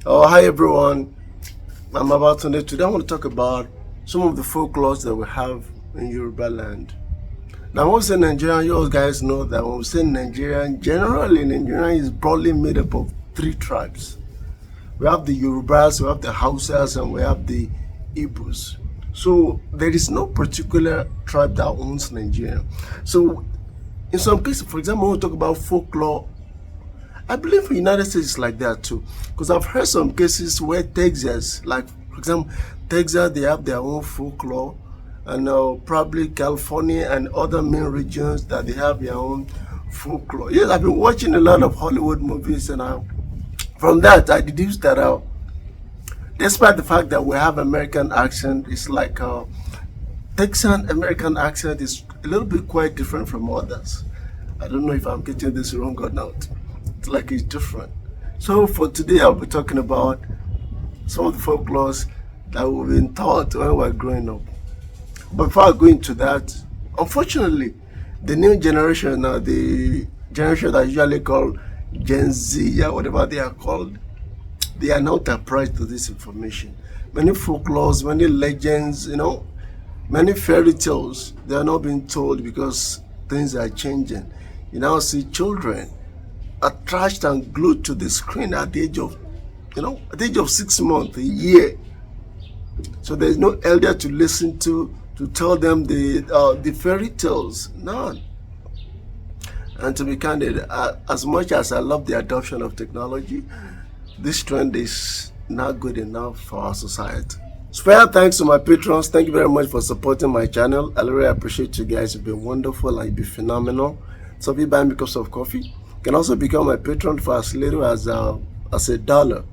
Oh, hi everyone. I'm about to today. I want to talk about some of the folklores that we have in Yoruba land. Now, when we say Nigerian, you all guys know that when we say Nigerian, generally Nigerian is broadly made up of three tribes. We have the Yorubas, we have the Hausas, and we have the Igbos. So there is no particular tribe that owns Nigeria. So in some cases, for example, when we talk about folklore, I believe the United States is like that too, because I've heard some cases where Texas, like for example, Texas, they have their own folklore, and probably California and other main regions that they have their own folklore. Yes, I've been watching a lot of Hollywood movies, and from that I deduced that despite the fact that we have American accent, it's like Texan American accent is a little bit quite different from others. I don't know if I'm getting this wrong or not. It's like it's different. So for today, I'll be talking about some of the folklores that we've been taught when we were growing up. But before I go into that, unfortunately, the new generation now, the generation that usually called Gen Z or whatever they are called, they are not apprised to this information. Many folklores, many legends, many fairy tales, they are not being told because things are changing. You now see children attached and glued to the screen at the age of, at the age of 6 months, a year. So there's no elder to listen to tell them the fairy tales. None. And to be candid, as much as I love the adoption of technology, this trend is not good enough for our society. Special thanks to my patrons. Thank you very much for supporting my channel. I really appreciate you guys. You've been wonderful and you've been phenomenal. So if you buy me cups of coffee, you can also become my patron for as little as $1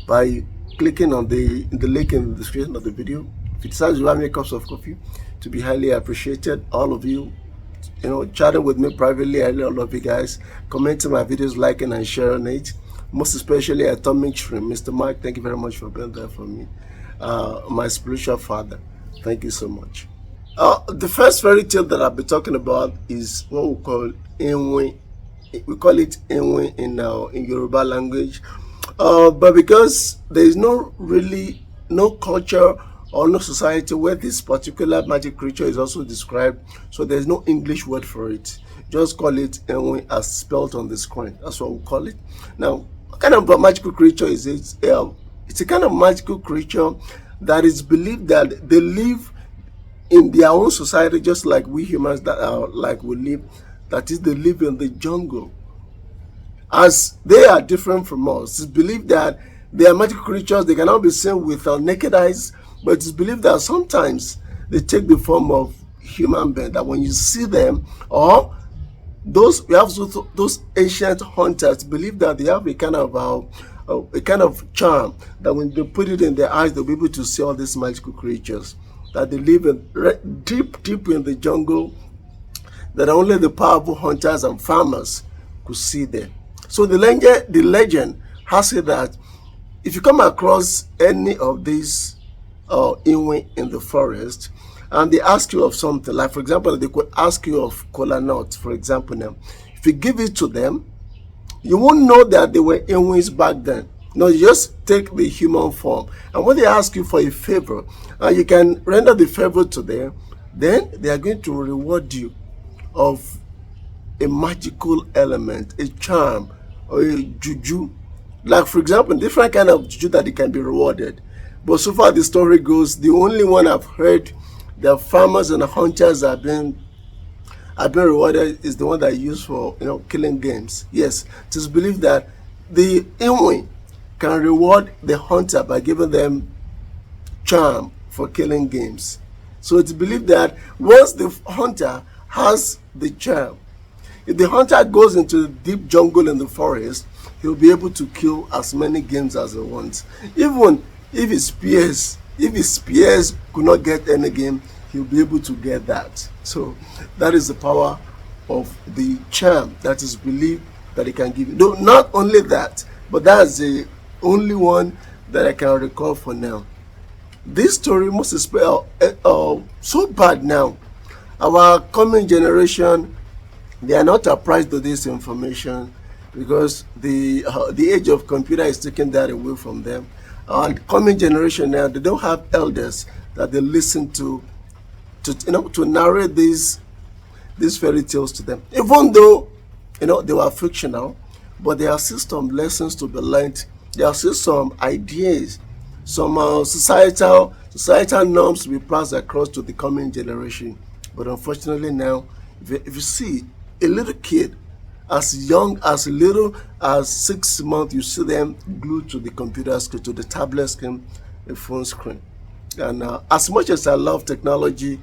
by clicking on the link in the description of the video. If you decide to buy me cups of coffee, to be highly appreciated. All of you, chatting with me privately, I really love you guys. Commenting my videos, liking and sharing it. Most especially Atomic Shrimp, Mr. Mike, thank you very much for being there for me. My spiritual father, thank you so much. The first fairy tale that I'll be talking about is what we call Iwin. We call it Iwin in Yoruba language, but because there is no culture or no society where this particular magic creature is also described, so there's no English word for it. Just call it Iwin as spelled on the screen. That's what we call it. Now, what kind of a magical creature is it? It's a kind of magical creature that is believed that they live in their own society, just like we humans that are like we live. That is, they live in the jungle. As they are different from us, it's believed that they are magical creatures. They cannot be seen with our naked eyes, but it's believed that sometimes they take the form of human beings. That when you see them, or we have those ancient hunters believe that they have a kind of charm that when they put it in their eyes, they'll be able to see all these magical creatures that they live in deep in the jungle, that only the powerful hunters and farmers could see them. So the legend has it that if you come across any of these Iwin in the forest, and they ask you of something, like for example, they could ask you of kola nuts, for example. Now, if you give it to them, you won't know that they were Iwins back then. No, you just take the human form. And when they ask you for a favor, and you can render the favor to them, then they are going to reward you of a magical element, a charm, or a juju. Like for example, different kind of juju that it can be rewarded. But so far the story goes, the only one I've heard the farmers and the hunters have been rewarded is the one that used for killing games. Yes, it is believed that the Iwin can reward the hunter by giving them charm for killing games. So it's believed that once the hunter has the charm, if the hunter goes into the deep jungle in the forest, he'll be able to kill as many games as he wants. Even if his spears could not get any game, he'll be able to get that. So that is the power of the charm that is believed that he can give you. No, not only that, but that's the only one that I can recall for now. This story must spell so bad now. Our coming generation, they are not apprised to this information. because the age of computer is taking that away from them. And coming generation now, they don't have elders that they listen to narrate these fairy tales to them. Even though they were fictional, but there are still some lessons to be learned. There are still some ideas, some societal norms to be passed across to the coming generation. But unfortunately now, if you see a little kid as young as little as 6 months, you see them glued to the computer screen, to the tablet screen, the phone screen. And as much as I love technology,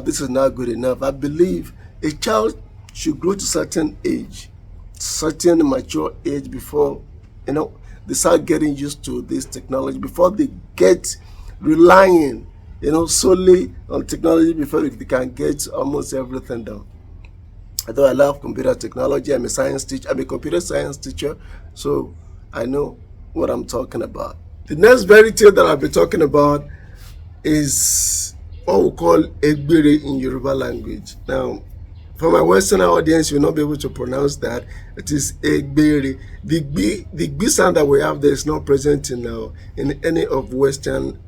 this is not good enough. I believe a child should grow to certain age, certain mature age, before they start getting used to this technology, before they get relying solely on technology, before they can get almost everything done. Although I love computer technology, I'm a computer science teacher, so I know what I'm talking about. The next fairy tale that I'll be talking about is what we call Egbere in Yoruba language. Now, for my Western audience, you'll not be able to pronounce that. It is Egbere. The B sound that we have there is not present in any of Western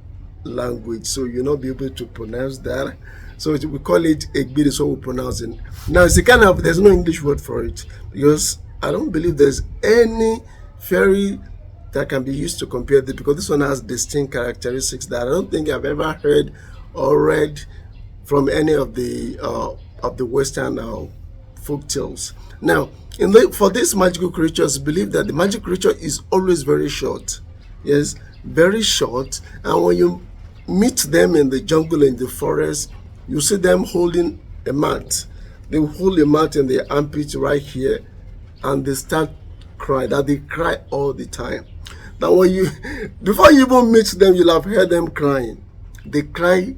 language, so you'll not be able to pronounce that. So we call it Egbere, so we pronounce it. Now, it's there's no English word for it, because I don't believe there's any fairy that can be used to compare this, because this one has distinct characteristics that I don't think I've ever heard or read from any of the Western folk tales. Now, for these magical creatures, believe that the magic creature is always very short. Yes, very short. And when you meet them in the jungle, in the forest, you see them holding a mat. They hold a mat in their armpit right here, and they start crying. That they cry all the time. Now, before you even meet them, you'll have heard them crying. They cry,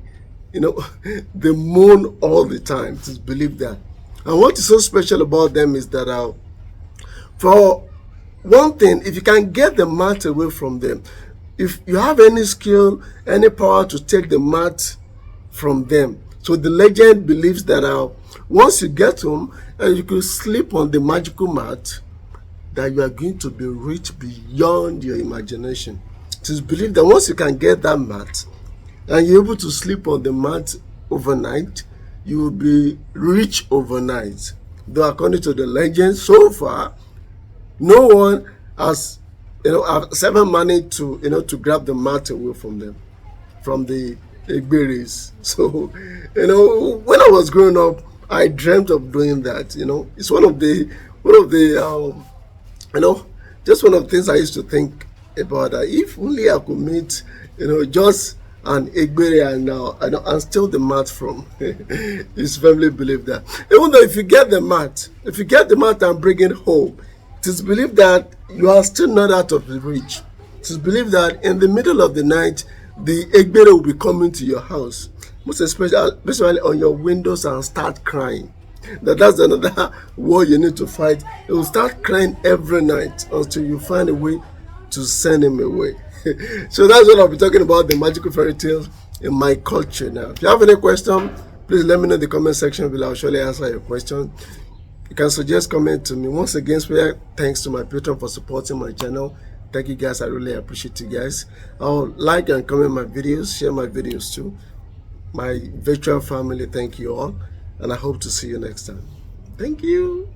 they moan all the time. Just believe that. And what is so special about them is that, for one thing, if you can get the mat away from them, if you have any skill, any power to take the mat from them, so the legend believes that once you get home and you can sleep on the magical mat, that you are going to be rich beyond your imagination. It is believed that once you can get that mat and you're able to sleep on the mat overnight, you will be rich overnight. Though according to the legend, so far, no one has ever managed to grab the mat away from them, from the Egberes. So, when I was growing up, I dreamt of doing that. It's one of the just one of the things I used to think about. That if only I could meet, just an Egbere and steal the mat from his family. Believe that. Even though if you get the mat and bring it home, it is believed that you are still not out of the reach. It is believed that in the middle of the night, the Egbere will be coming to your house, most especially on your windows, and start crying. That's another war you need to fight. It will start crying every night until you find a way to send him away. So that's what I'll be talking about, the magical fairy tales in my culture. Now, if you have any question, please let me know in the comment section below. I'll surely answer your question. You can suggest comment to me. Once again, special thanks to my patron for supporting my channel. Thank you guys. I really appreciate you guys. I'll like and comment my videos, share my videos too. My virtual family, thank you all. And I hope to see you next time. Thank you.